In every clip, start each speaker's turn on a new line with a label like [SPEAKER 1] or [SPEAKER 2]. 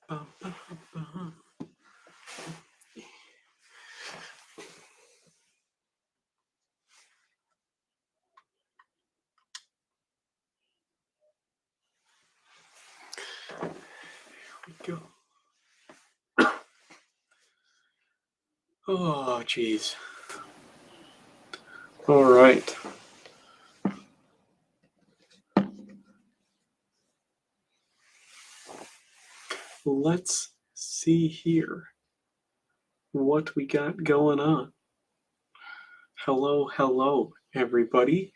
[SPEAKER 1] Bum, bum, bum. Here we go. Oh, geez. All right. Let's see here what we got going on. Hello, hello, everybody.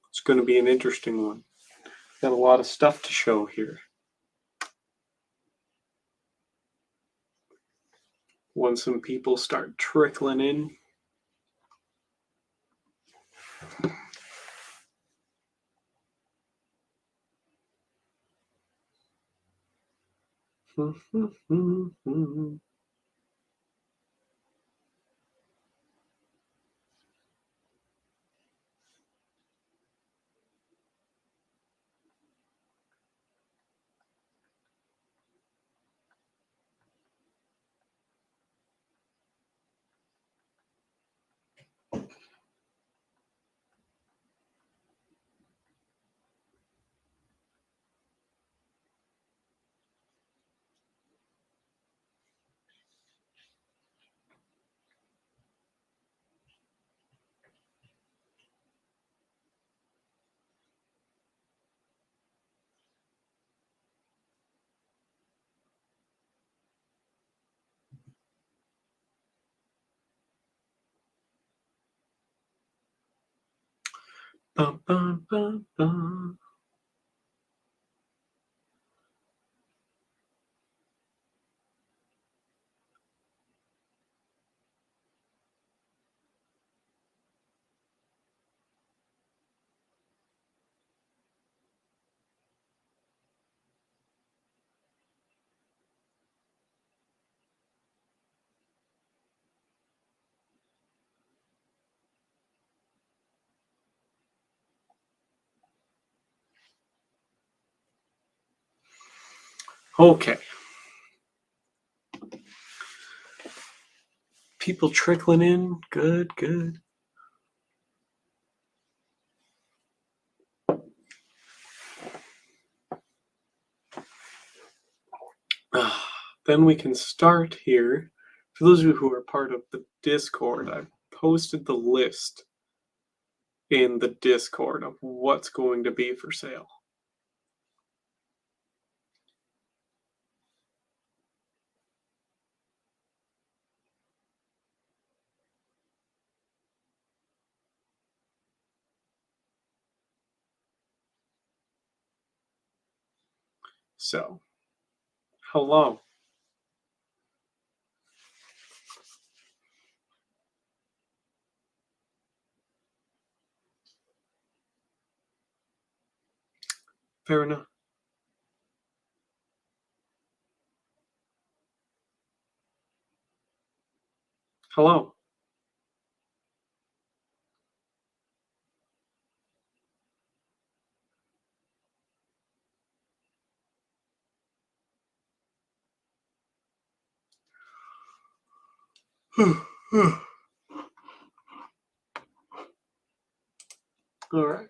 [SPEAKER 1] It's going to be an interesting one. Got a lot of stuff to show here. When some people start trickling in. Bum, bum, bum, bum. Okay. People trickling in. Good, good. Then we can start here. For those of you who are part of the Discord, I've posted the list in the Discord of what's going to be for sale. So, hello. Fair enough. Hello. All right.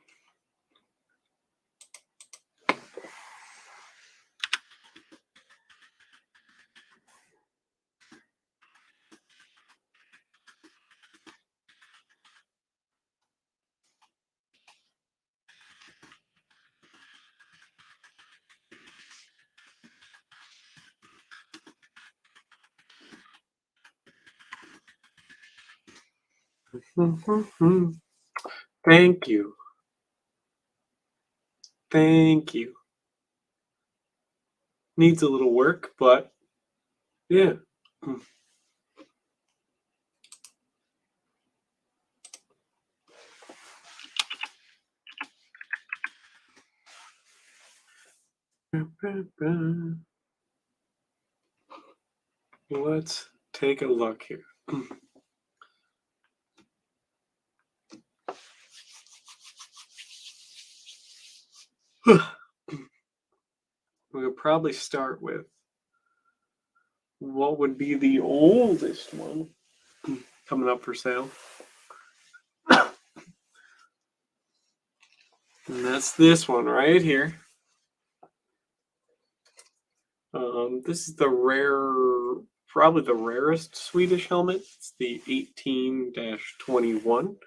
[SPEAKER 1] Thank you. Thank you. Needs a little work, but yeah. Let's take a look here. probably start with what would be the oldest one coming up for sale. And that's this one right here. This is probably the rarest Swedish helmet. It's the 18-21.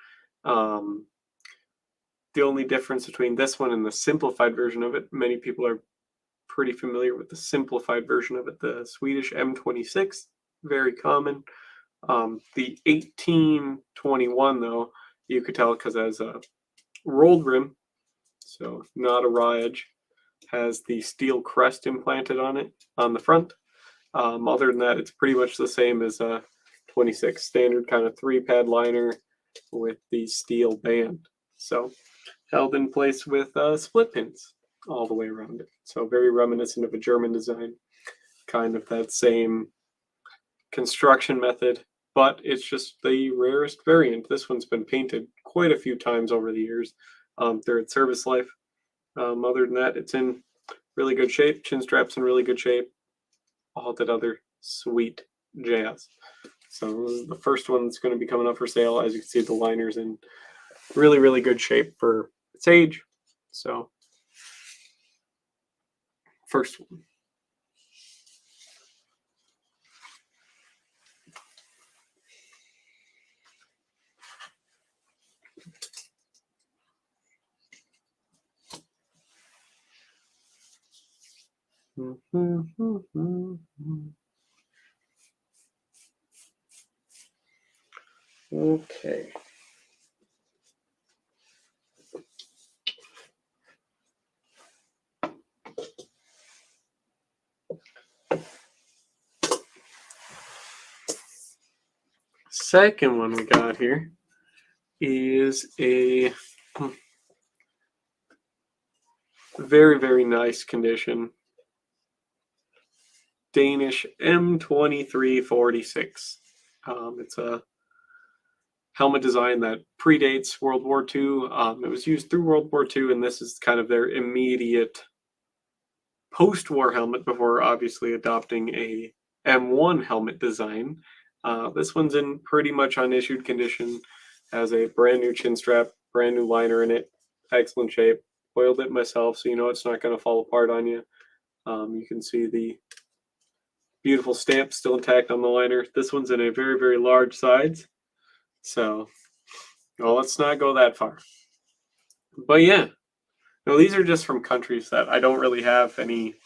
[SPEAKER 1] The only difference between this one and the simplified version of it, many people are pretty familiar with the simplified version of it, the Swedish M26, very common. The 1821, though, you could tell because it has a rolled rim, so not a raw edge, has the steel crest implanted on it on the front. Other than that, it's pretty much the same as a 26, standard kind of 3-pad liner with the steel band. So held in place with split pins all the way around it. So very reminiscent of a German design, kind of that same construction method, but it's just the rarest variant. This one's been painted quite a few times over the years through its service life. Other than that, it's in really good shape. Chin strap's in really good shape. All that other sweet jazz. So this is the first one that's going to be coming up for sale. As you can see, the liner's in really, really good shape for its age. So first one. Okay. Second one we got here is a very, very nice condition Danish M2346. It's a helmet design that predates World War II. It was used through World War II, and this is kind of their immediate post-war helmet before obviously adopting a M1 helmet design. This one's in pretty much unissued condition, has a brand new chin strap, brand new liner in it, excellent shape. Oiled it myself, so you know it's not going to fall apart on you. You can see the beautiful stamp still intact on the liner. This one's in a very, very large size. So, well, let's not go that far. But yeah, no, these are just from countries that I don't really have any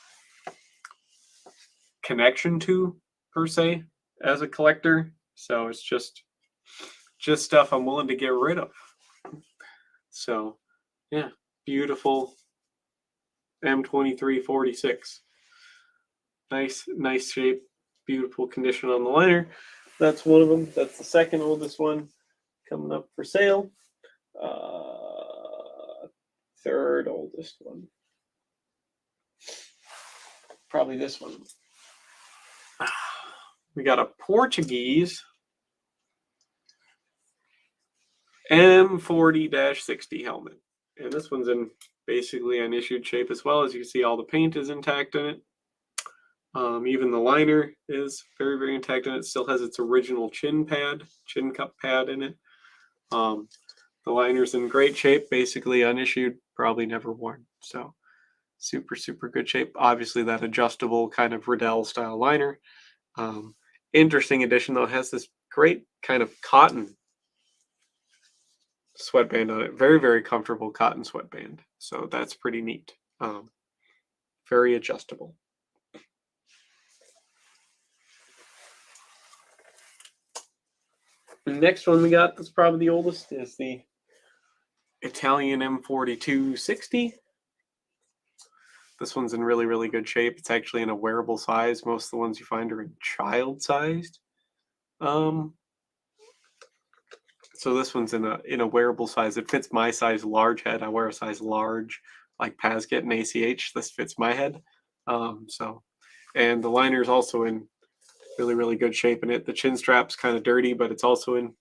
[SPEAKER 1] connection to, per se, as a collector. So it's just stuff I'm willing to get rid of. So, yeah, beautiful M2346. Nice shape, beautiful condition on the liner. That's one of them. That's the second oldest one coming up for sale. Third oldest one. Probably this one. We got a Portuguese M40-60 helmet. And this one's in basically unissued shape as well. As you can see, all the paint is intact in it. Even the liner is very, very intact in it. It still has its original chin cup pad in it. The liner's in great shape, basically unissued, probably never worn. So super, super good shape. Obviously that adjustable kind of Riddell style liner. Interesting addition though, it has this great kind of cotton sweatband on it. Very, very comfortable cotton sweatband. So that's pretty neat. Very adjustable. The next one we got that's probably the oldest is the Italian M4260. This one's in really, really good shape. It's actually in a wearable size. Most of the ones you find are in child-sized. So this one's in a wearable size. It fits my size large head. I wear a size large, like Pasget and ACH. This fits my head. And the liner's also in really, really good shape in it. The chin strap's kind of dirty, but it's also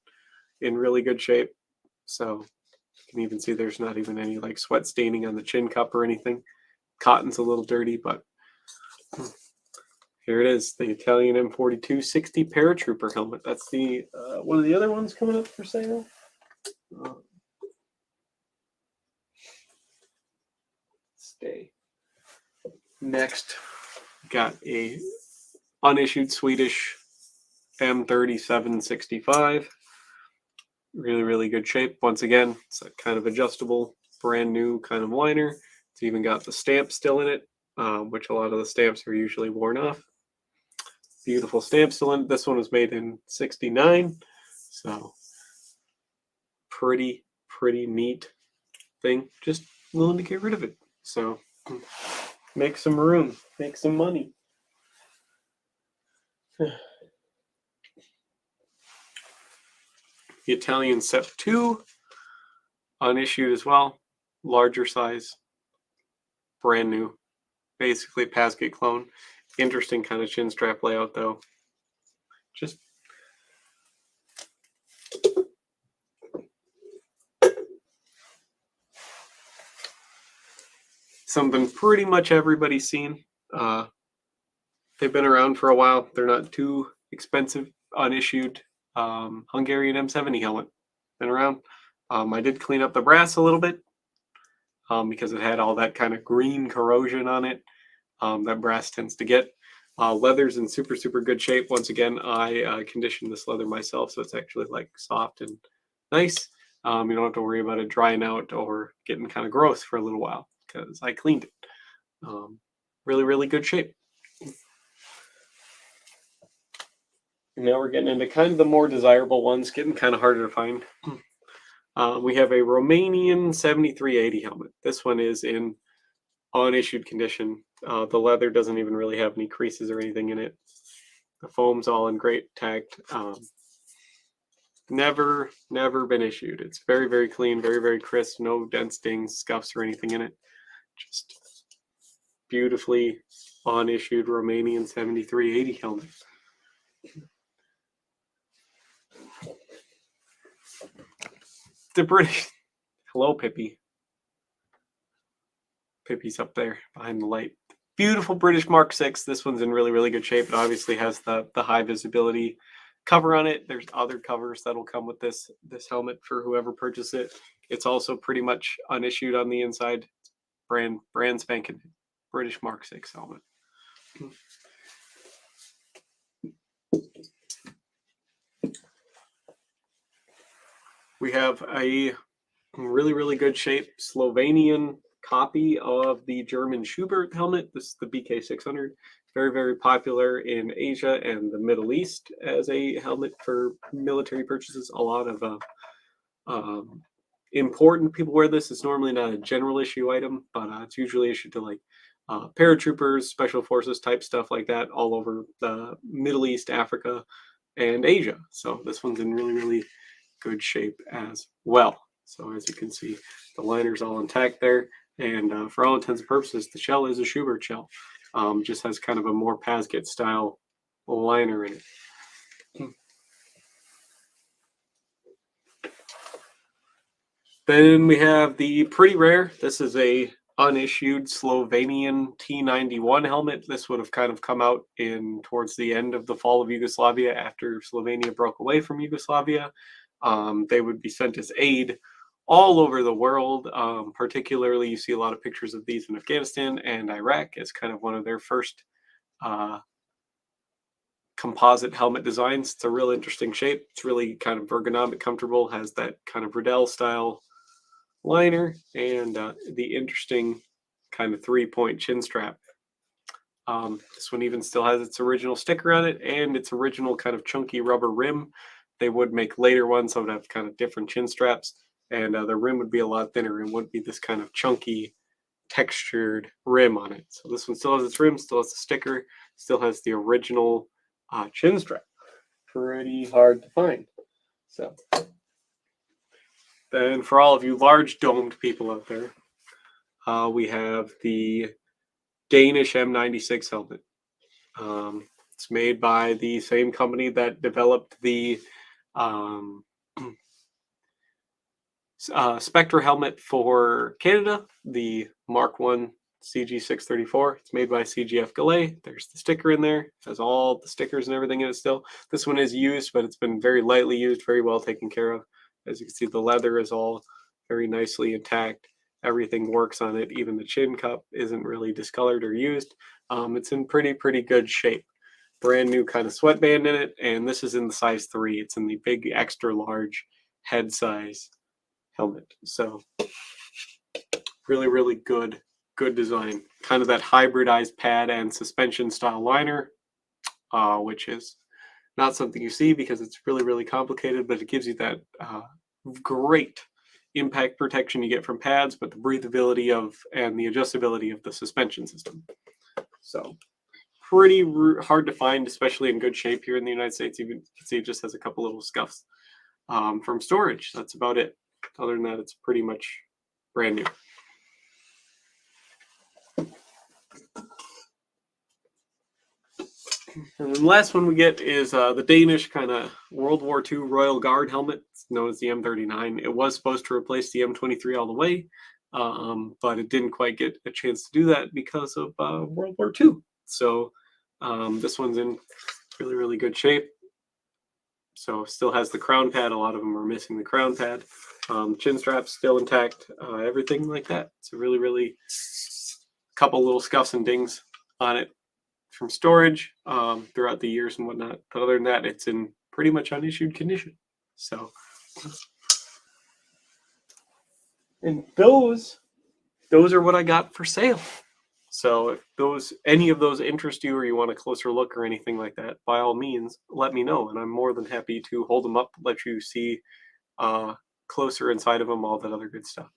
[SPEAKER 1] in really good shape. So you can even see there's not even any like sweat staining on the chin cup or anything. Cotton's a little dirty, but Here it is, the Italian M4260 paratrooper helmet. That's the one of the other ones coming up for sale. Stay. Next, got a unissued Swedish M3765. Really, really good shape. Once again, it's a kind of adjustable, brand new kind of liner. It's even got the stamp still in it, which a lot of the stamps are usually worn off. Beautiful stamp still in it. This one was made in '69, so pretty neat thing. Just willing to get rid of it. So make some room, make some money. The Italian Set 2, unissued as well, larger size, brand new, basically Pasgate clone. Interesting kind of chin strap layout though. Just something pretty much everybody's seen. They've been around for a while. They're not too expensive, unissued Hungarian M70 helmet. Been around. I did clean up the brass a little bit because it had all that kind of green corrosion on it that brass tends to get. Leather's in super good shape. Once again, I conditioned this leather myself, so it's actually like soft and nice. You don't have to worry about it drying out or getting kind of gross for a little while because I cleaned it. Really good shape. Now we're getting into kind of the more desirable ones, getting kind of harder to find. We have a Romanian 7380 helmet. This one is in unissued condition. The leather doesn't even really have any creases or anything in it. The foam's all in great tact. Never been issued. It's very clean, very crisp. No dents, dings, scuffs, or anything in it. Just beautifully unissued Romanian 7380 helmet. The British. Hello, Pippi. Pippi's up there behind the light. Beautiful British Mark 6. This one's in really good shape. It obviously has the high visibility cover on it. There's other covers that'll come with this helmet for whoever purchases it. It's also pretty much unissued on the inside. Brand spanking British Mark 6 helmet. We have a really good shape Slovenian copy of the German Schubert helmet. This is the BK600. Very popular in Asia and the Middle East as a helmet for military purchases. A lot of important people wear this. It's normally not a general issue item, but it's usually issued to like paratroopers, special forces type stuff like that all over the Middle East, Africa, and Asia. So this one's in really good shape as well. So as you can see, the liner's all intact there, and for all intents and purposes, the shell is a Schubert shell. Just has kind of a more Pasgate style liner in it. Then we have the pretty rare. This is a unissued Slovenian T91 helmet. This would have kind of come out in towards the end of the fall of Yugoslavia after Slovenia broke away from Yugoslavia. They would be sent as aid all over the world. Particularly, you see a lot of pictures of these in Afghanistan and Iraq as kind of one of their first composite helmet designs. It's a real interesting shape. It's really kind of ergonomic, comfortable, has that kind of Riddell style liner and the interesting kind of 3-point chin strap. This one even still has its original sticker on it and its original kind of chunky rubber rim. They would make later ones that would have kind of different chin straps, and the rim would be a lot thinner and wouldn't be this kind of chunky textured rim on it. So this one still has its rim, still has the sticker, still has the original chin strap. Pretty hard to find. So then for all of you large domed people out there, we have the Danish M96 helmet. It's made by the same company that developed the Spectre helmet for Canada, the Mark 1 CG634. It's made by CGF Gallet. There's the sticker in there. It has all the stickers and everything in it still. This one is used, but it's been very lightly used, very well taken care of. As you can see, the leather is all very nicely intact. Everything works on it. Even the chin cup isn't really discolored or used. It's in pretty good shape. Brand new kind of sweatband in it, and this is in the size 3. It's in the big extra large head size helmet. So really good design. Kind of that hybridized pad and suspension style liner, which is not something you see because it's really complicated, but it gives you that great impact protection you get from pads, but the breathability of and the adjustability of the suspension system. So pretty hard to find, especially in good shape here in the United States. You can see it just has a couple little scuffs from storage. That's about it. Other than that, it's pretty much brand new. And then the last one we get is the Danish kind of World War II Royal Guard helmet. It's known as the M39. It was supposed to replace the M23 all the way, but it didn't quite get a chance to do that because of World War II. So this one's in really good shape. So still has the crown pad. A lot of them are missing the crown pad. Chin strap's still intact. Everything like that. It's a really couple little scuffs and dings on it from storage throughout the years and whatnot. But other than that, it's in pretty much unissued condition. So, and those are what I got for sale. So if any of those interest you or you want a closer look or anything like that, by all means, let me know. And I'm more than happy to hold them up, let you see closer inside of them, all that other good stuff.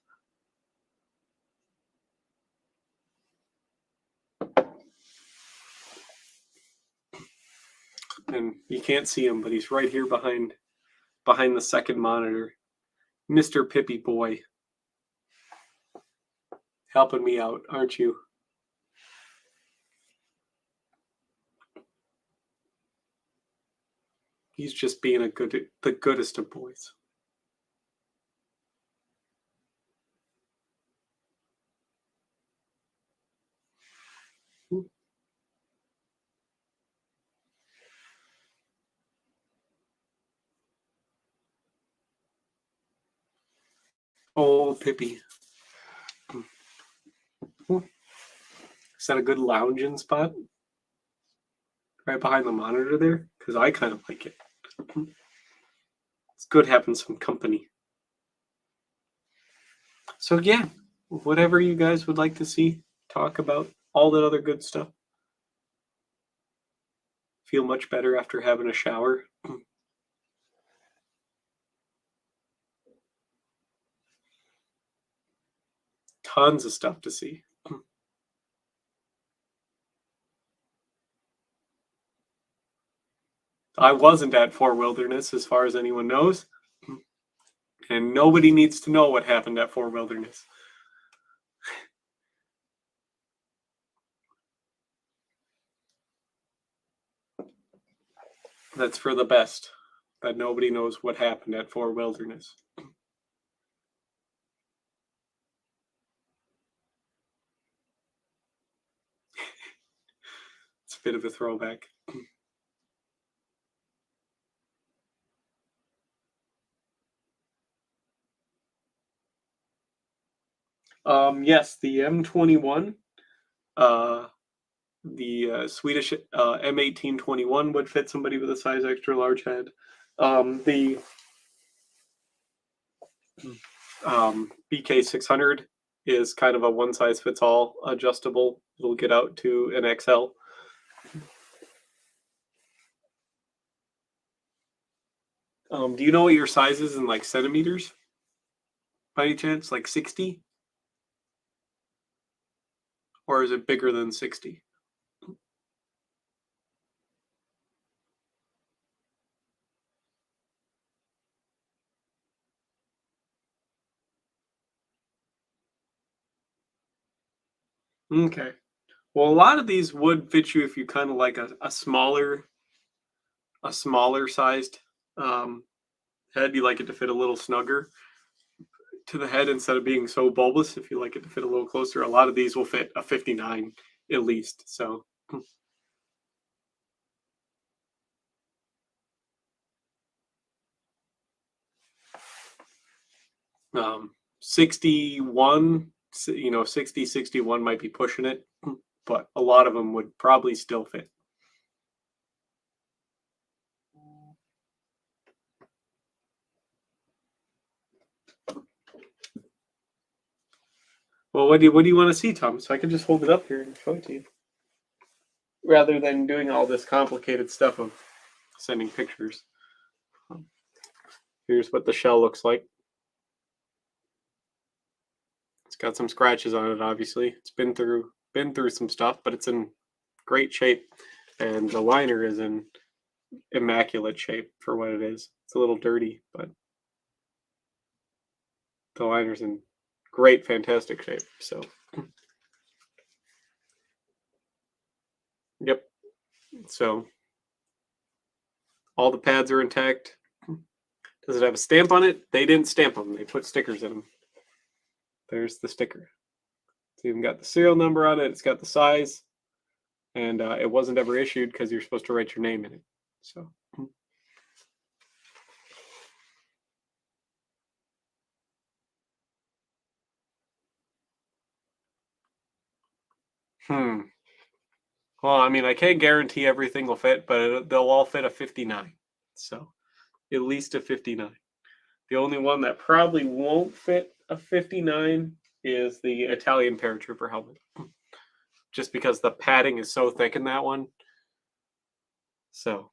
[SPEAKER 1] And you can't see him, but he's right here behind the second monitor. Mr. Pippy boy. Helping me out, aren't you? He's just being the goodest of boys. Oh, Pippy. Is that a good lounging spot? Right behind the monitor there? Because I kind of like it. It's good having some company. So yeah, whatever you guys would like to see, talk about, all that other good stuff. Feel much better after having a shower. Tons of stuff to see. I wasn't at Fort Wilderness, as far as anyone knows. And nobody needs to know what happened at Fort Wilderness. That's for the best, that nobody knows what happened at Fort Wilderness. It's a bit of a throwback. Yes, the M21, the Swedish M1821 would fit somebody with a size extra large head. The BK600 is kind of a one size fits all adjustable. It'll get out to an XL. Do you know what your size is in like centimeters? By any chance, like 60? Or is it bigger than 60? Okay. Well, a lot of these would fit you if you kind of like a smaller sized head. You like it to fit a little snugger. to the head instead of being so bulbous. If you like it to fit a little closer, a lot of these will fit a 59 at least. So 61, 60, 61 might be pushing it, but a lot of them would probably still fit. Well, what do you want to see, Tom? So I can just hold it up here and show it to you, rather than doing all this complicated stuff of sending pictures. Here's what the shell looks like. It's got some scratches on it, obviously. It's been through some stuff, but it's in great shape. And the liner is in immaculate shape for what it is. It's a little dirty, but the liner's in great, fantastic shape. So, yep. So, all the pads are intact. Does it have a stamp on it? They didn't stamp them. They put stickers in them. There's the sticker. It's even got the serial number on it. It's got the size. And it wasn't ever issued because you're supposed to write your name in it. So. Well, I mean, I can't guarantee everything will fit, but they'll all fit a 59. So, at least a 59. The only one that probably won't fit a 59 is the Italian paratrooper helmet. Just because the padding is so thick in that one. So,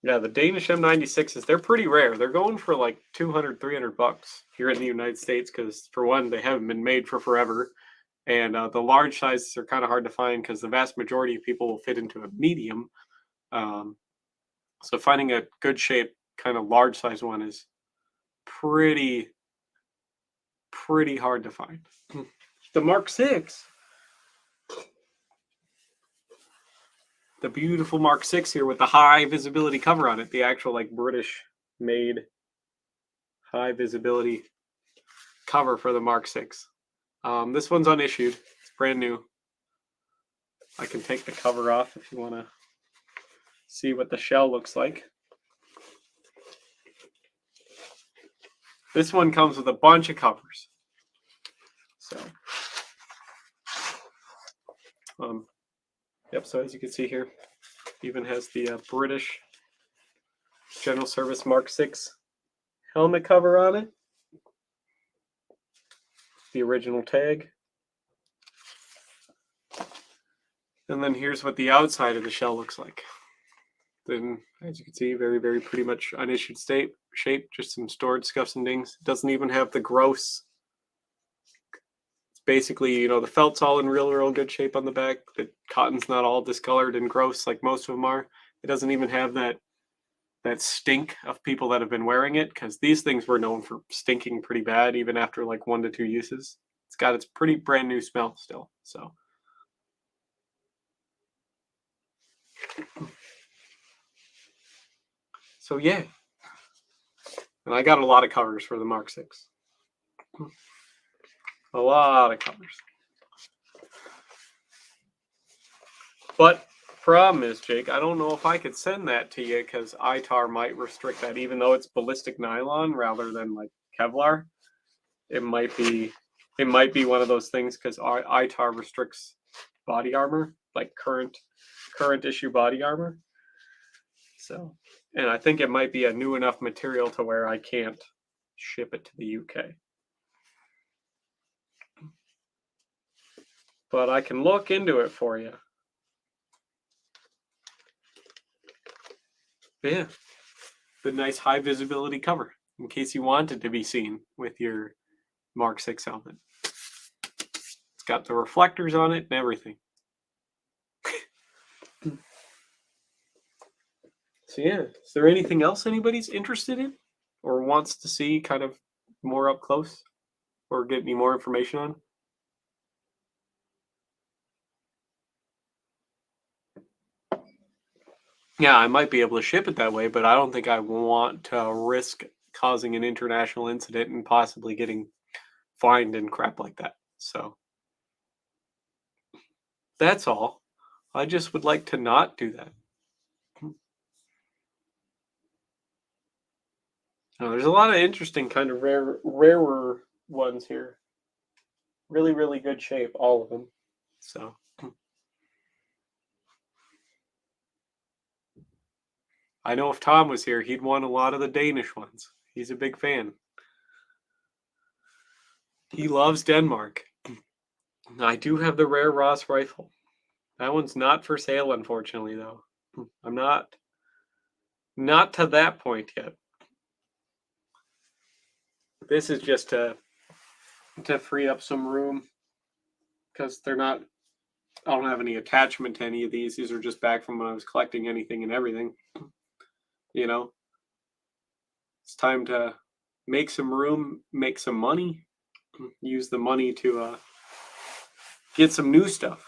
[SPEAKER 1] yeah, the Danish M96s, they're pretty rare. They're going for like 200, 300 bucks here in the United States because, for one, they haven't been made for forever. And the large sizes are kind of hard to find because the vast majority of people will fit into a medium. So finding a good shape, kind of large size one is pretty hard to find. The Mark 6. The beautiful Mark 6 here with the high visibility cover on it. The actual like British made high visibility cover for the Mark 6. This one's unissued. It's brand new. I can take the cover off if you want to see what the shell looks like. This one comes with a bunch of covers. So, yep, so as you can see here, even has the British General Service Mark 6 helmet cover on it. The original tag. And then here's what the outside of the shell looks like. Then, as you can see, very, very pretty much unissued shape, just some stored scuffs and dings. It doesn't even have the gross. It's basically, the felt's all in real good shape on the back. The cotton's not all discolored and gross like most of them are. It doesn't even have that stink of people that have been wearing it, because these things were known for stinking pretty bad even after like 1 to 2 uses. It's got its pretty brand new smell still. So yeah. And I got a lot of covers for the Mark 6. A lot of covers. But problem is, Jake, I don't know if I could send that to you because ITAR might restrict that, even though it's ballistic nylon rather than like Kevlar. It might be one of those things because ITAR restricts body armor, like current issue body armor. So, and I think it might be a new enough material to where I can't ship it to the UK. But I can look into it for you. Yeah, the nice high visibility cover in case you wanted to be seen with your Mark 6 helmet. It's got the reflectors on it and everything. So yeah, is there anything else anybody's interested in or wants to see kind of more up close or get any more information on? Yeah, I might be able to ship it that way, but I don't think I want to risk causing an international incident and possibly getting fined and crap like that. So that's all. I just would like to not do that. Now, there's a lot of interesting kind of rarer ones here. Really, really good shape, all of them. So I know if Tom was here, he'd want a lot of the Danish ones. He's a big fan. He loves Denmark. I do have the rare Ross rifle. That one's not for sale, unfortunately, though. I'm not to that point yet. This is just to free up some room because they're not. I don't have any attachment to any of these. These are just back from when I was collecting anything and everything. You know, it's time to make some room, make some money, use the money to get some new stuff.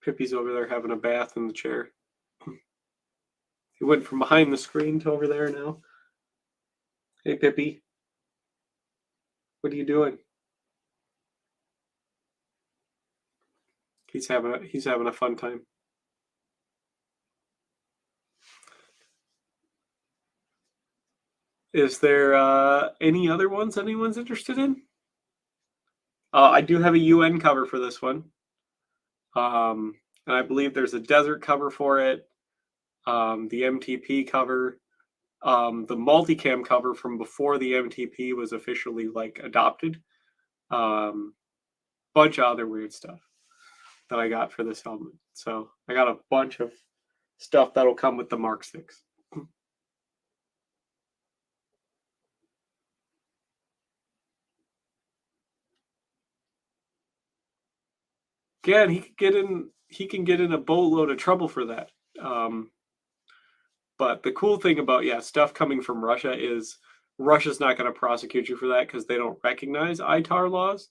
[SPEAKER 1] Pippi's over there having a bath in the chair. He went from behind the screen to over there now. Hey, Pippi. What are you doing? He's having a fun time. Is there any other ones anyone's interested in? I do have a UN cover for this one. And I believe there's a desert cover for it. The MTP cover. The multicam cover from before the MTP was officially like adopted. Bunch of other weird stuff that I got for this helmet. So I got a bunch of stuff that'll come with the Mark 6. Again, he can get in a boatload of trouble for that. But the cool thing about stuff coming from Russia is Russia's not going to prosecute you for that because they don't recognize ITAR laws.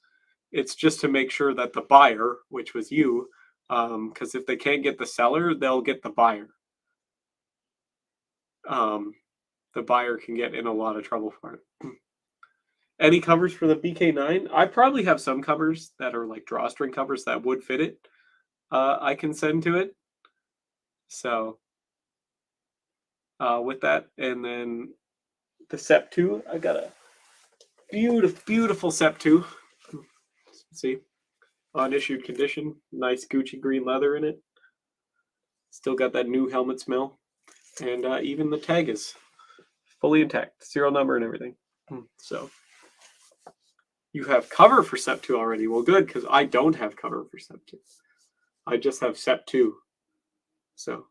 [SPEAKER 1] It's just to make sure that the buyer, which was you, because if they can't get the seller, they'll get the buyer. The buyer can get in a lot of trouble for it. Any covers for the BK9? I probably have some covers that are like drawstring covers that would fit it. I can send to it. So with that, and then the Sep 2, I got a beautiful Sep 2. See, unissued condition, nice Gucci green leather in it. Still got that new helmet smell, and even the tag is fully intact, serial number and everything. So you have cover for Sep 2 already. Well, good, because I don't have cover for Sep 2. I just have Sep 2. So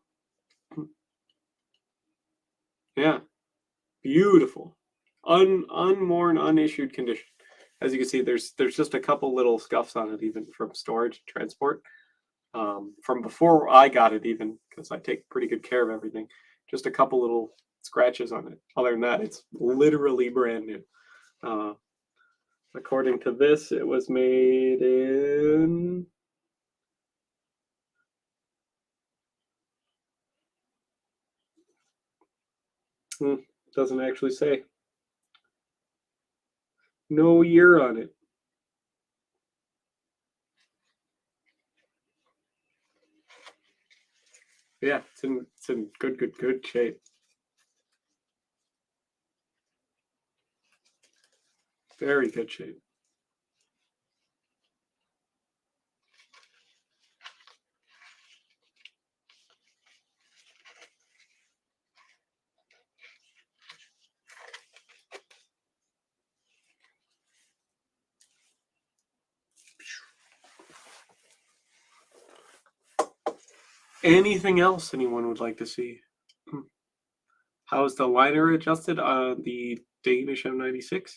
[SPEAKER 1] yeah, beautiful, unworn, unissued condition. As you can see, there's just a couple little scuffs on it, even from storage and transport. From before I got it, even, because I take pretty good care of everything. Just a couple little scratches on it. Other than that, it's literally brand new. According to this, it was made in... doesn't actually say. No year on it. Yeah, it's in good shape. Very good shape. Anything else anyone would like to see? How's the liner adjusted on the Danish M96?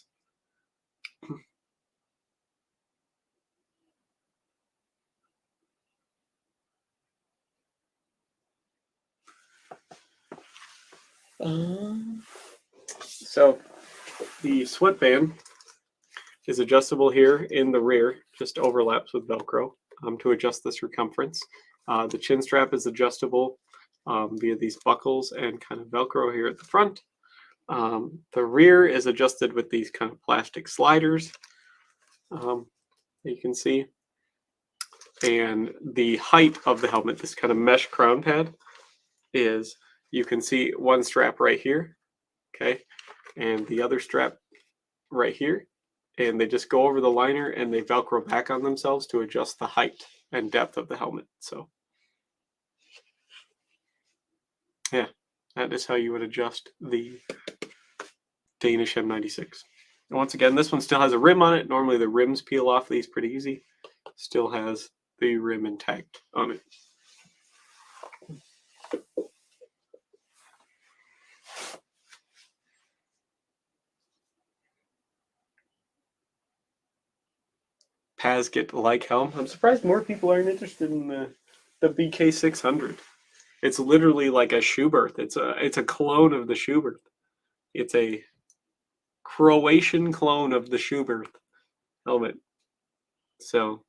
[SPEAKER 1] So the sweatband is adjustable here in the rear, just overlaps with Velcro. to adjust the circumference. The chin strap is adjustable via these buckles and kind of Velcro here at the front. The rear is adjusted with these kind of plastic sliders, you can see. And the height of the helmet, this kind of mesh crown pad, is, you can see one strap right here, okay, and the other strap right here, and they just go over the liner and they Velcro back on themselves to adjust the height and depth of the helmet. So yeah, that is how you would adjust the Danish M96. And once again, this one still has a rim on it. Normally the rims peel off these pretty easy. Still has the rim intact on it. Pazgit like helm. I'm surprised more people aren't interested in the BK600. It's literally like a Schuberth. It's a clone of the Schuberth. It's a Croatian clone of the Schuberth helmet. So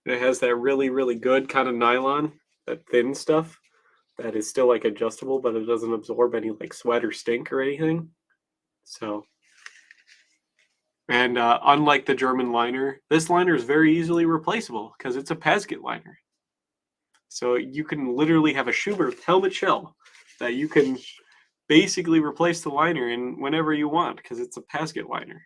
[SPEAKER 1] it has that really, really good kind of nylon, that thin stuff that is still like adjustable, but it doesn't absorb any like sweat or stink or anything. So, and unlike the German liner, this liner is very easily replaceable because it's a Pazgit liner. So you can literally have a Schuberth helmet shell that you can basically replace the liner in whenever you want because it's a Pazgit liner.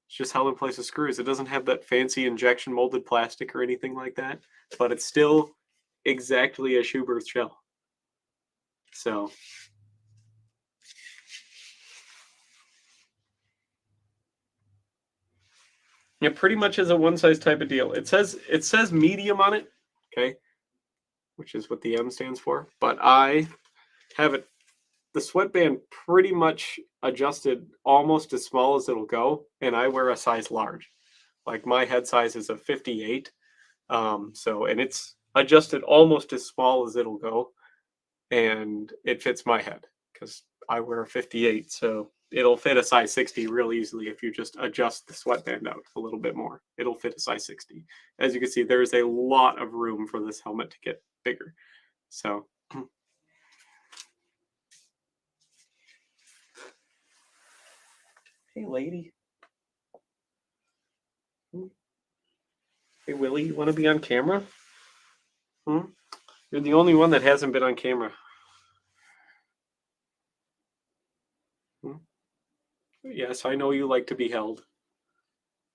[SPEAKER 1] It's just held in place with screws. It doesn't have that fancy injection molded plastic or anything like that, but it's still exactly a Schuberth shell. So it pretty much is a one size type of deal. It says medium on it, okay, which is what the M stands for. But I have it, the sweatband pretty much adjusted almost as small as it'll go, and I wear a size large. Like my head size is a 58, so, and it's adjusted almost as small as it'll go, and it fits my head because I wear a 58, so it'll fit a size 60 real easily if you just adjust the sweatband out a little bit more. It'll fit a size 60. As you can see, there's a lot of room for this helmet to get bigger. So hey lady. Hey Willie, you want to be on camera? You're the only one that hasn't been on camera. Yes, I know you like to be held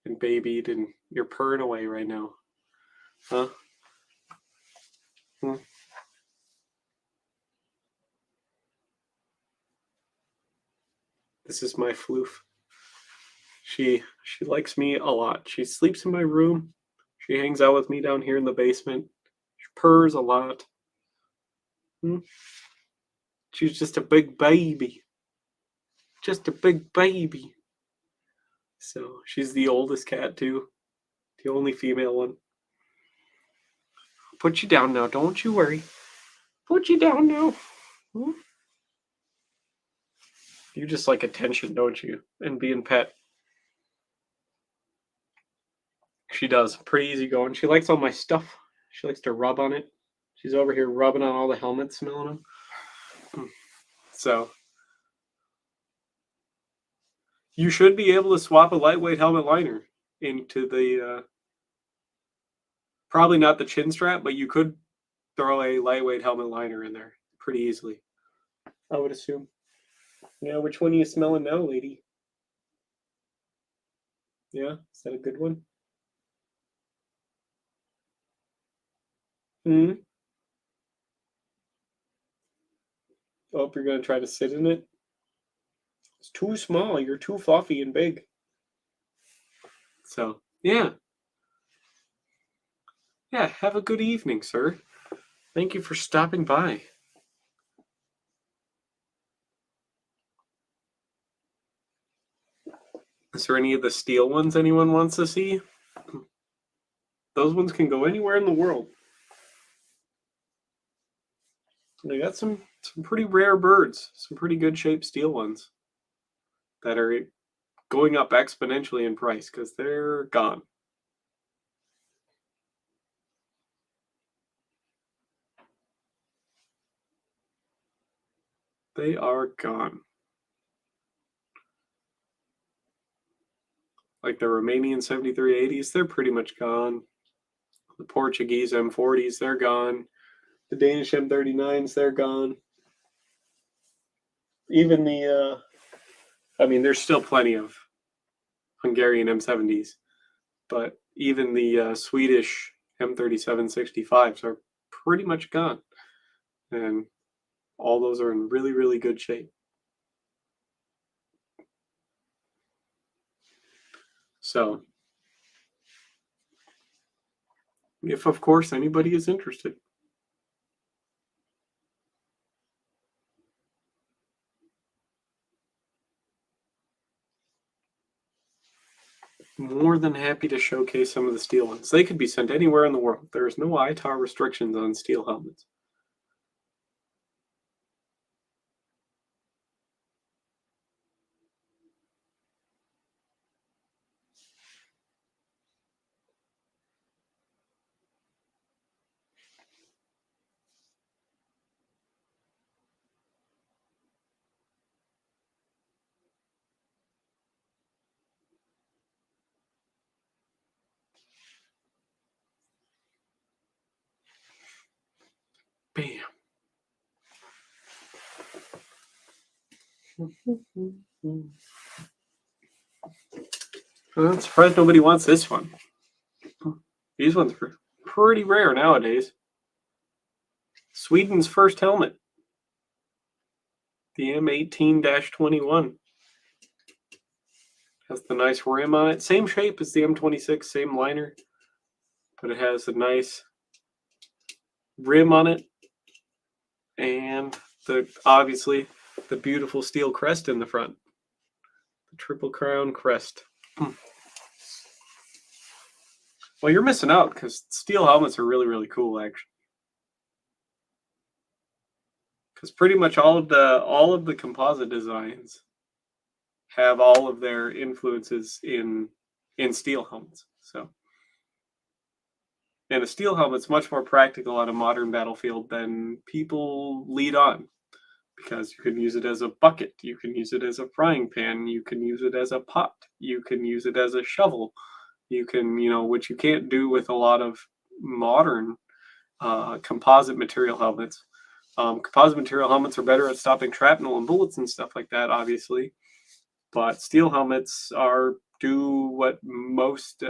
[SPEAKER 1] and babied, and you're purring away right now. Huh? This is my floof. She likes me a lot. She sleeps in my room. She hangs out with me down here in the basement. She purrs a lot. She's just a big baby. Just a big baby. So she's the oldest cat too. The only female one. Put you down now, don't you worry. Put you down now. You just like attention, don't you? And being pet. She does. Pretty easy going. She likes all my stuff. She likes to rub on it. She's over here rubbing on all the helmets, smelling them. So you should be able to swap a lightweight helmet liner into the probably not the chin strap, but you could throw a lightweight helmet liner in there pretty easily, I would assume. Yeah, which one are you smelling now, lady? Yeah, is that a good one? Oh, you're gonna try to sit in it? It's too small. You're too fluffy and big. So, yeah. Yeah, have a good evening, sir. Thank you for stopping by. Is there any of the steel ones anyone wants to see? Those ones can go anywhere in the world. They got some pretty rare birds, some pretty good shaped steel ones that are going up exponentially in price because they're gone. They are gone. Like the Romanian 7380s, they're pretty much gone. The Portuguese M40s, they're gone. The Danish M39s, they're gone. Even there's still plenty of Hungarian M70s, but even the Swedish M3765s are pretty much gone. And all those are in really, really good shape. So, if of course anybody is interested. More than happy to showcase some of the steel ones. They could be sent anywhere in the world. There is no ITAR restrictions on steel helmets. Bam. I'm surprised nobody wants this one. These ones are pretty rare nowadays. Sweden's first helmet. The M18-21. Has the nice rim on it. Same shape as the M26, same liner. But it has a nice rim on it. And obviously the beautiful steel crest in the front. The Triple Crown crest. Well, you're missing out because steel helmets are really, really cool, actually. Because pretty much all of the composite designs have all of their influences in steel helmets. So, and a steel helmet's much more practical on a modern battlefield than people lead on, because you can use it as a bucket, you can use it as a frying pan, you can use it as a pot, you can use it as a shovel, you can, which you can't do with a lot of modern composite material helmets. Composite material helmets are better at stopping shrapnel and bullets and stuff like that, obviously. But steel helmets do what most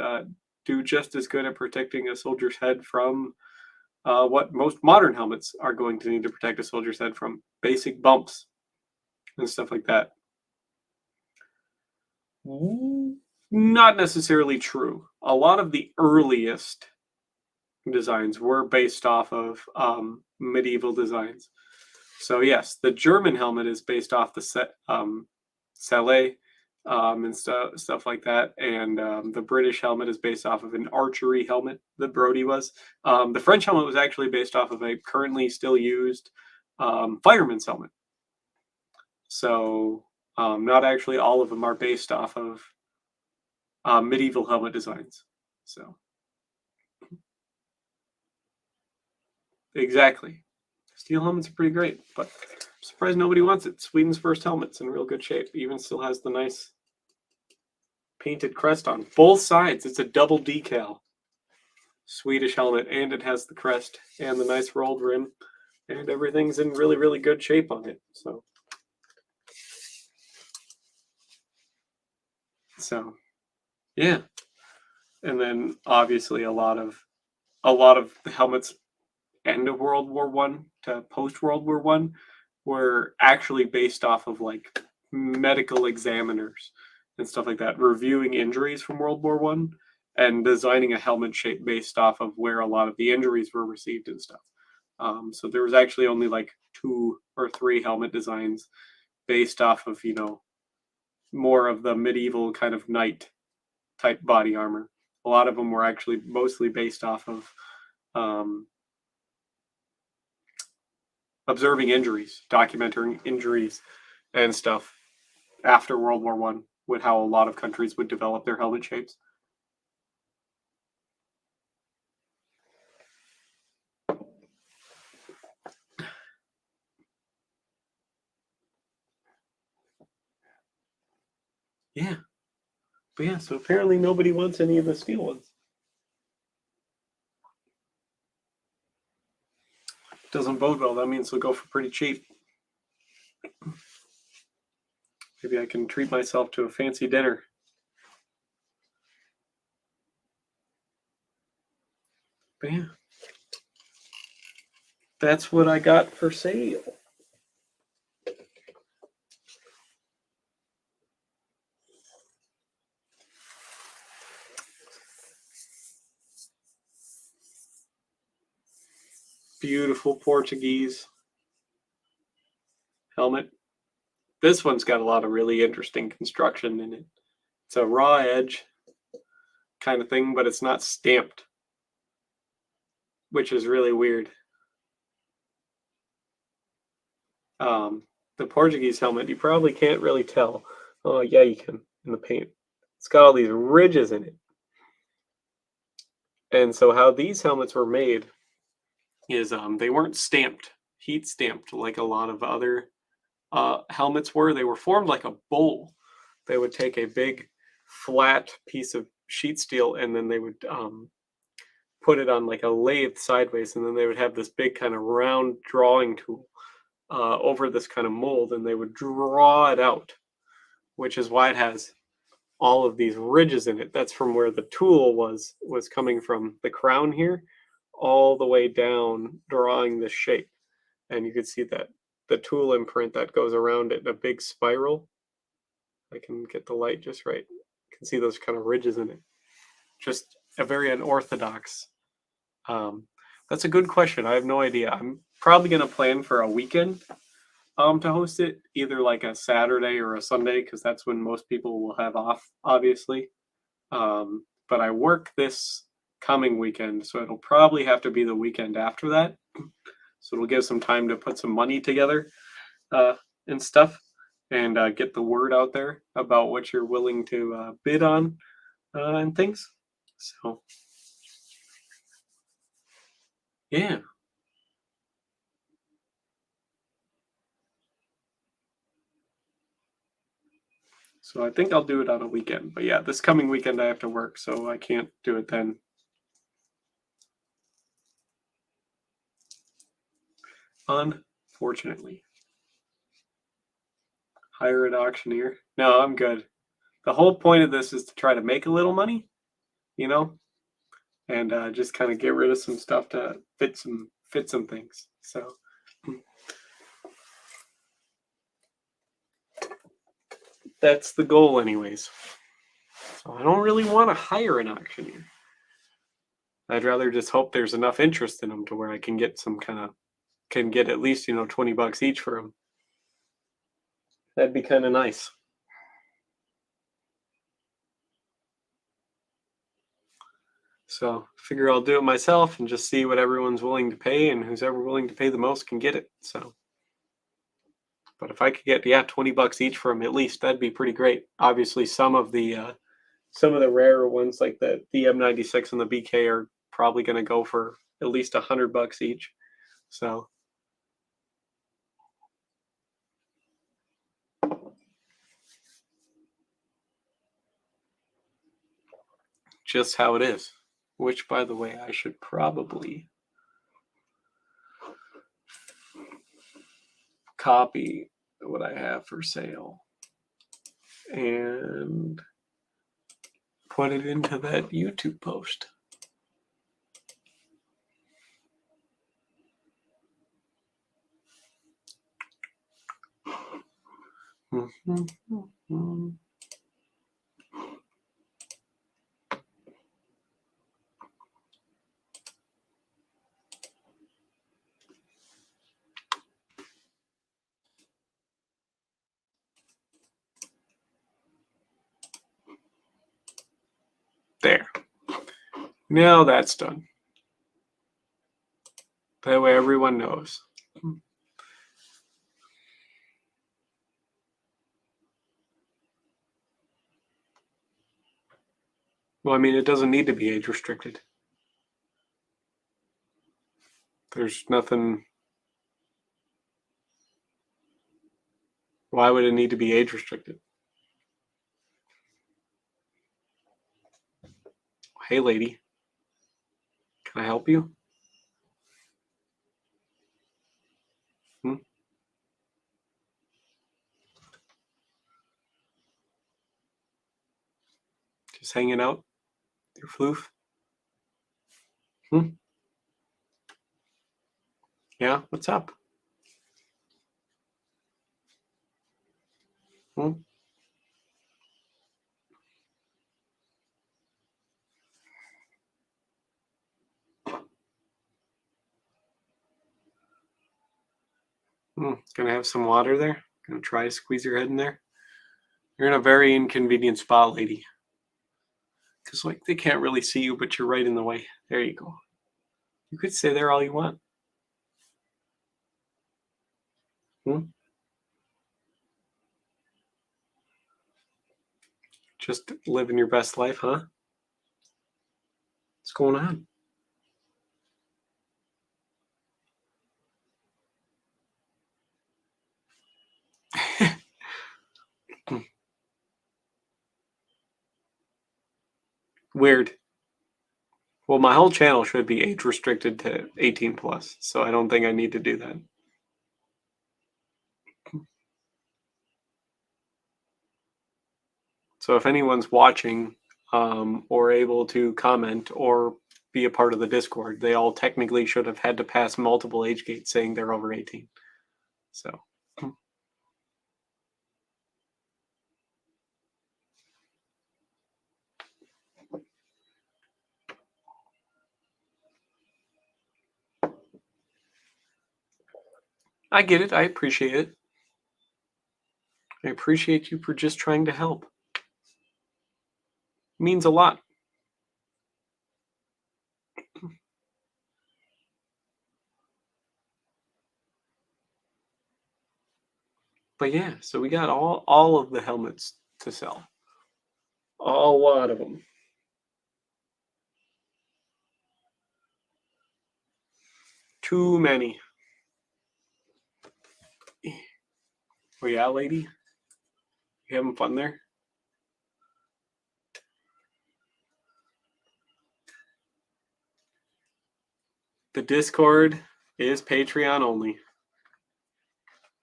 [SPEAKER 1] do just as good at protecting a soldier's head from what most modern helmets are going to need to protect a soldier's head from: basic bumps and stuff like that. Not necessarily true. A lot of the earliest designs were based off of medieval designs. So yes, the German helmet is based off the Sallet and stuff like that, and the British helmet is based off of an archery helmet that Brodie was. The French helmet was actually based off of a currently still used fireman's helmet. So not actually all of them are based off of medieval helmet designs. So exactly. Steel helmets are pretty great, but I'm surprised nobody wants it. Sweden's first helmet's in real good shape. Even still has the nice painted crest on both sides. It's a double decal Swedish helmet, and it has the crest and the nice rolled rim, and everything's in really, really good shape on it. So yeah. And then obviously a lot of the helmets end of World War One to post World War One were actually based off of like medical examiners and stuff like that, reviewing injuries from World War One and designing a helmet shape based off of where a lot of the injuries were received and stuff. So there was actually only like 2 or 3 helmet designs based off of more of the medieval kind of knight type body armor. A lot of them were actually mostly based off of observing injuries, documenting injuries and stuff after World War One, with how a lot of countries would develop their helmet shapes. Yeah. But yeah, so apparently nobody wants any of the steel ones. Doesn't bode well. That means they'll go for pretty cheap. Maybe I can treat myself to a fancy dinner. But yeah. That's what I got for sale. Beautiful Portuguese helmet. This one's got a lot of really interesting construction in it. It's a raw edge kind of thing, but it's not stamped, which is really weird. The Portuguese helmet, you probably can't really tell. Oh, yeah, you can in the paint. It's got all these ridges in it. And so how these helmets were made is they weren't stamped, heat stamped like a lot of other helmets were. They were formed like a bowl. They would take a big flat piece of sheet steel and then they would put it on like a lathe sideways, and then they would have this big kind of round drawing tool over this kind of mold, and they would draw it out, which is why it has all of these ridges in it. That's from where the tool was coming from the crown here, all the way down, drawing this shape. And you could see that the tool imprint that goes around it in a big spiral. I can get the light just right. You can see those kind of ridges in it. Just a very unorthodox. That's a good question. I have no idea. I'm probably going to plan for a weekend to host it, either like a Saturday or a Sunday, because that's when most people will have off, obviously. But I work this coming weekend, so it'll probably have to be the weekend after that. So it'll give some time to put some money together and stuff, and get the word out there about what you're willing to bid on and things. So, yeah. So I think I'll do it on a weekend. But yeah, this coming weekend I have to work, so I can't do it then. Unfortunately. Hire an auctioneer. No, I'm good. The whole point of this is to try to make a little money, you know, and just kind of get rid of some stuff to fit some things. So that's the goal, anyways. So I don't really want to hire an auctioneer. I'd rather just hope there's enough interest in them to where I can get can get at least $20 each for them. That'd be kind of nice. So figure I'll do it myself and just see what everyone's willing to pay, and who's ever willing to pay the most can get it. So, but if I could get $20 each for them at least, that'd be pretty great. Obviously, some of the rarer ones like the M96 and the BK are probably going to go for at least $100 each. So. Just how it is. Which, by the way, I should probably copy what I have for sale and put it into that YouTube post. There. Now that's done. That way everyone knows. Well, I mean, it doesn't need to be age restricted. There's nothing. Why would it need to be age restricted? Hey, lady. Can I help you? Hmm? Just hanging out? Your floof? Hmm? Yeah, what's up? Hmm? Gonna have some water there? Gonna try to squeeze your head in there? You're in a very inconvenient spot, lady. Because, like, they can't really see you, but you're right in the way. There you go. You could stay there all you want. Hmm? Just living your best life, huh? What's going on? Weird. Well, my whole channel should be age restricted to 18 plus, so I don't think I need to do that. So if anyone's watching or able to comment or be a part of the Discord, they all technically should have had to pass multiple age gates saying they're over 18. So I get it. I appreciate it. I appreciate you for just trying to help. It means a lot. But yeah, so we got all of the helmets to sell. A lot of them. Too many. Oh yeah, lady? You having fun there? The Discord is Patreon only.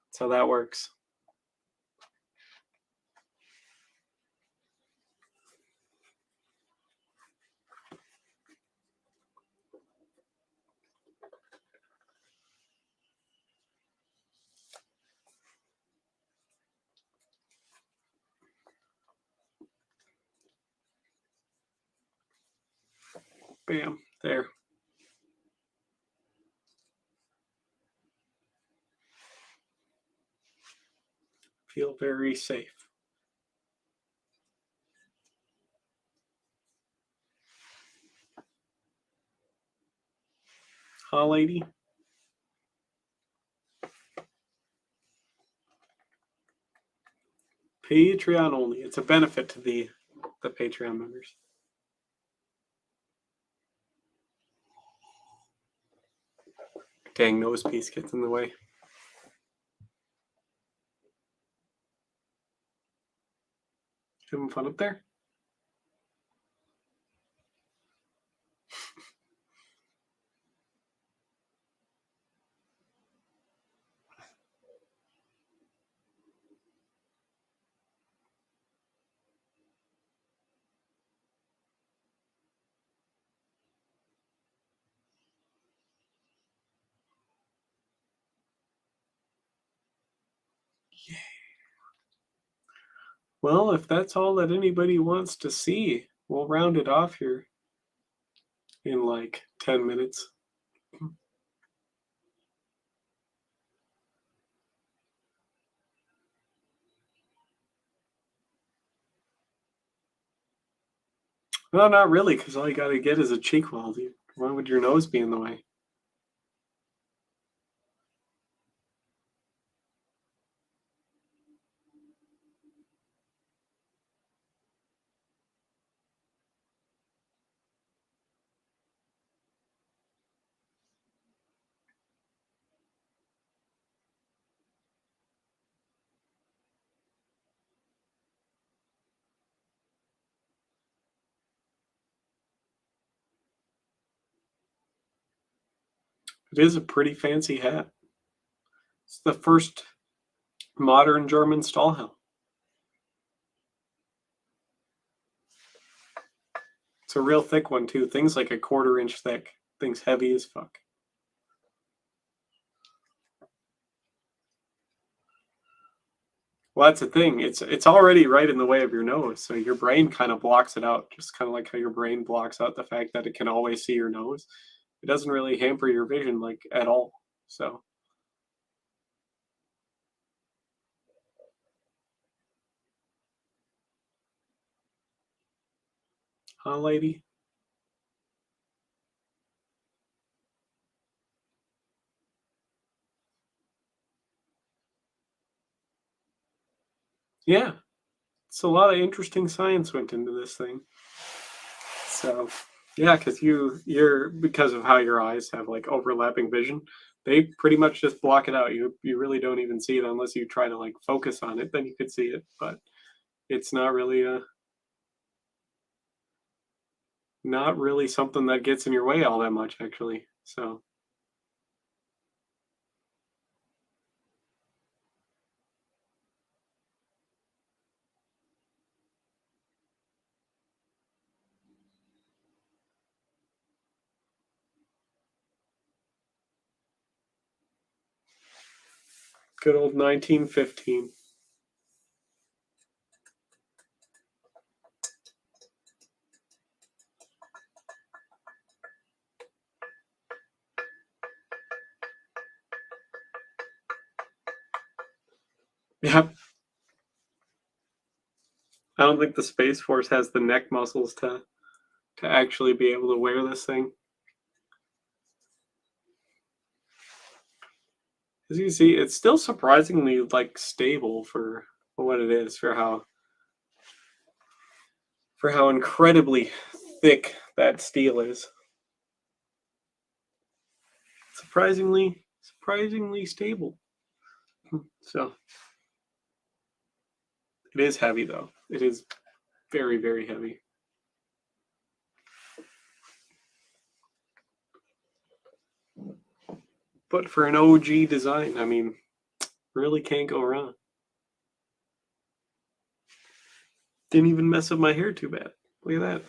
[SPEAKER 1] That's how that works. Bam. There. Feel very safe. Huh, lady? Patreon only. It's a benefit to the Patreon members. Dang, nose piece gets in the way. Having fun up there? Yeah. Well, if that's all that anybody wants to see, we'll round it off here in like 10 minutes. No, not really, because all you gotta get is a cheek weld. Why would your nose be in the way? It is a pretty fancy hat. It's the first modern German Stahlhelm. It's a real thick one, too. Thing's like a 1/4 inch thick. Thing's heavy as fuck. Well, that's the thing. It's already right in the way of your nose, so your brain kind of blocks it out, just kind of like how your brain blocks out the fact that it can always see your nose. It doesn't really hamper your vision like at all. So, huh, lady? Yeah, it's a lot of interesting science went into this thing. So, yeah, because you're because of how your eyes have like overlapping vision, they pretty much just block it out. You really don't even see it unless you try to like focus on it. Then you could see it, but it's not really something that gets in your way all that much actually. So, good old 1915. Yeah, I don't think the Space Force has the neck muscles to actually be able to wear this thing. As you see, it's still surprisingly like stable for what it is, for how incredibly thick that steel is. Surprisingly stable. So it is heavy though. It is very, very heavy. But for an OG design, I mean, really can't go wrong. Didn't even mess up my hair too bad. Look at that.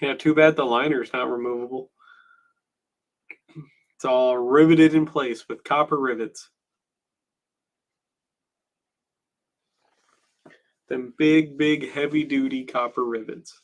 [SPEAKER 1] Yeah, too bad the liner's not removable. It's all riveted in place with copper rivets. Them big, big, heavy duty copper rivets.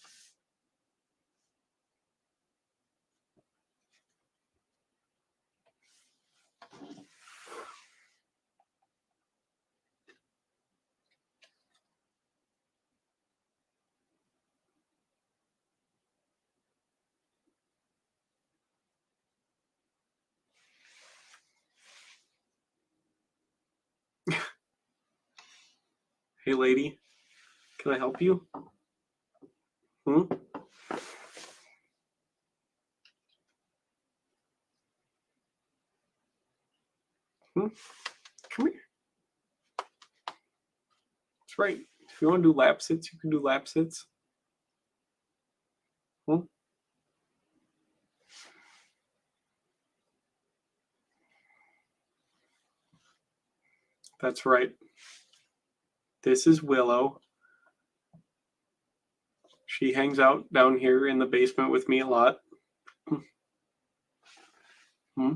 [SPEAKER 1] Hey, lady, can I help you? Hmm? Hmm? Come here. That's right. If you want to do lap sits, you can do lap sits. Hmm? That's right. This is Willow. She hangs out down here in the basement with me a lot. Hmm?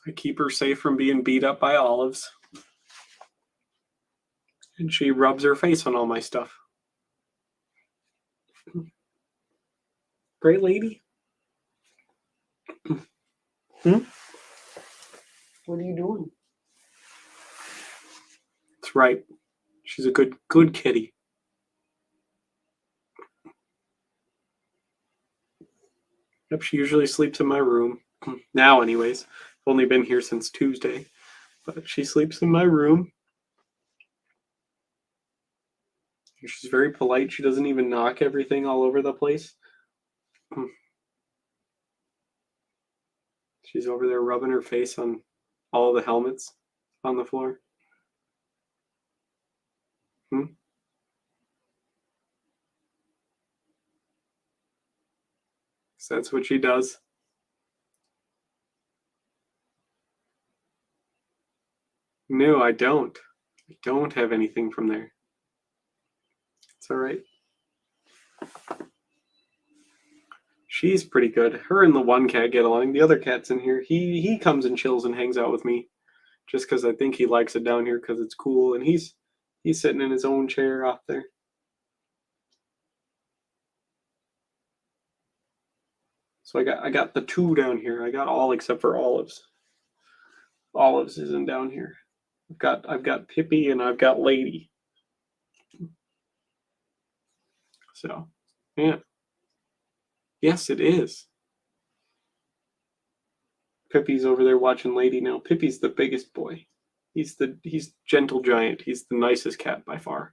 [SPEAKER 1] I keep her safe from being beat up by olives. And she rubs her face on all my stuff. Great lady. Hmm? What are you doing? That's right. She's a good kitty. Yep, she usually sleeps in my room. Now, anyways. I've only been here since Tuesday. But she sleeps in my room. She's very polite. She doesn't even knock everything all over the place. She's over there rubbing her face on all the helmets on the floor. So that's what she does. No, I don't. I don't have anything from there. It's all right. She's pretty good. Her and the one cat get along. The other cat's in here. He comes and chills and hangs out with me, just because I think he likes it down here because it's cool. And he's sitting in his own chair off there. So I got the two down here. I got all except for Olives. Olives isn't down here. I've got Pippi and I've got Lady. So yeah. Yes, it is. Pippi's over there watching Lady now. Pippi's the biggest boy. He's Gentle Giant. He's the nicest cat by far.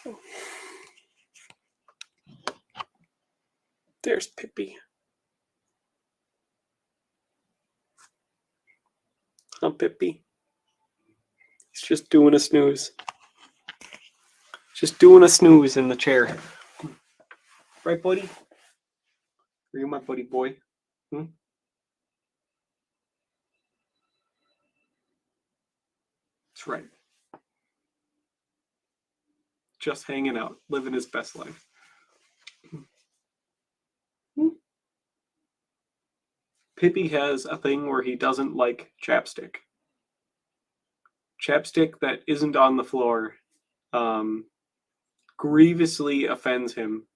[SPEAKER 1] So, there's Pippi. Huh, Pippi? He's just doing a snooze. Just doing a snooze in the chair. Right, buddy? Are you my buddy boy? That's right. Just hanging out, living his best life. Pippi has a thing where he doesn't like chapstick. Chapstick that isn't on the floor grievously offends him.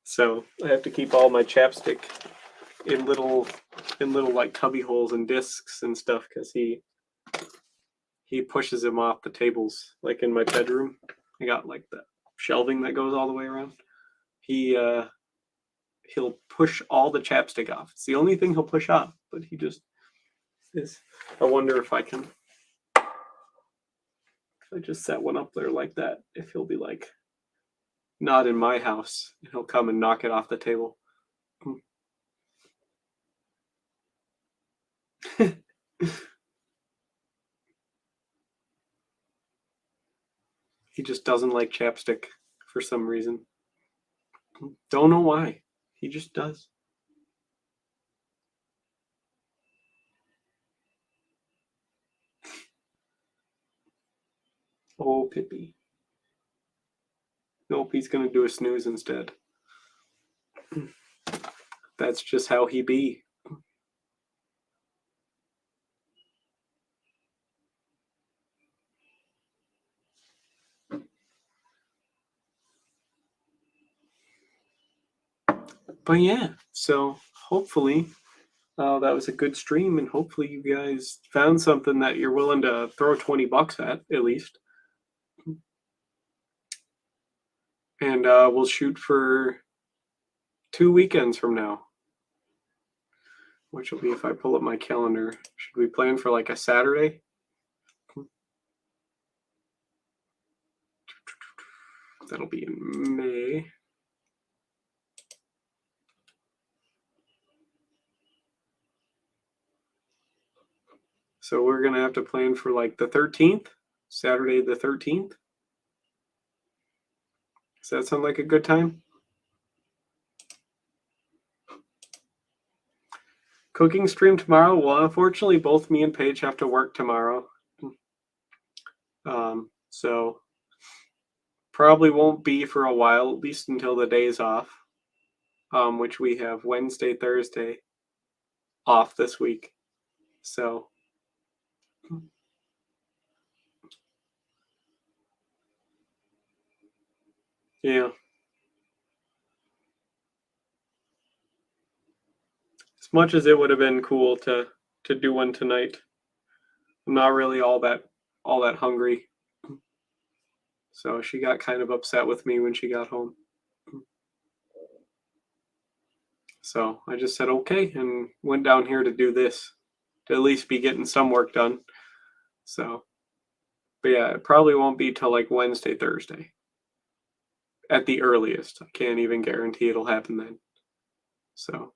[SPEAKER 1] So I have to keep all my chapstick in little like cubby holes and discs and stuff because he pushes him off the tables. Like in my bedroom, I got like the shelving that goes all the way around. He'll push all the chapstick off. It's the only thing he'll push off, but he just is. I wonder if I just set one up there like that, if he'll be like, not in my house, and he'll come and knock it off the table. He just doesn't like chapstick for some reason. Don't know why. He just does. Oh, Pippi. Nope, he's gonna do a snooze instead. That's just how he be. But yeah, so hopefully that was a good stream, and hopefully you guys found something that you're willing to throw $20 at least. And we'll shoot for 2 weekends from now, which will be, if I pull up my calendar, should we plan for like a Saturday? That'll be in May. So we're gonna have to plan for like the 13th, Saturday the 13th. Does that sound like a good time? Cooking stream tomorrow? Well, unfortunately, both me and Paige have to work tomorrow. So probably won't be for a while, at least until the day's off, which we have Wednesday, Thursday off this week. So yeah. As much as it would have been cool to do one tonight, I'm not really all that hungry. So she got kind of upset with me when she got home. So I just said okay and went down here to do this, to at least be getting some work done. So, but yeah, it probably won't be till like Wednesday, Thursday at the earliest. I can't even guarantee it'll happen then. So,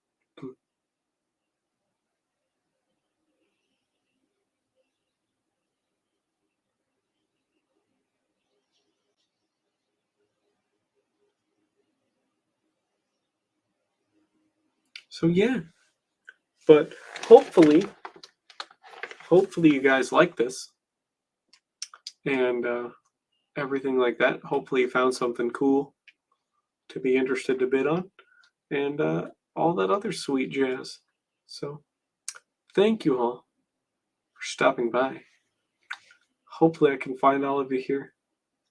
[SPEAKER 1] so yeah, but hopefully you guys like this and everything like that. Hopefully you found something cool to be interested to bid on and all that other sweet jazz. So thank you all for stopping by. Hopefully I can find all of you here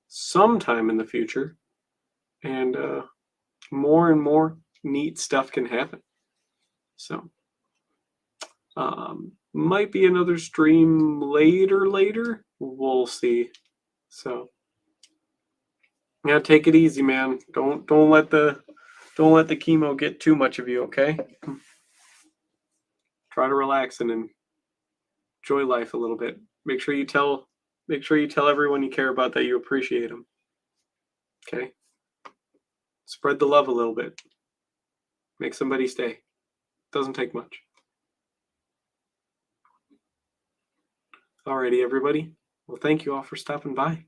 [SPEAKER 1] sometime in the future and more and more neat stuff can happen. So might be another stream later. We'll see. So yeah, take it easy, man. Don't let the chemo get too much of you, okay? Try to relax and enjoy life a little bit. Make sure you tell everyone you care about that you appreciate them. Okay? Spread the love a little bit. Make somebody stay. Doesn't take much. Alrighty, everybody. Well, thank you all for stopping by.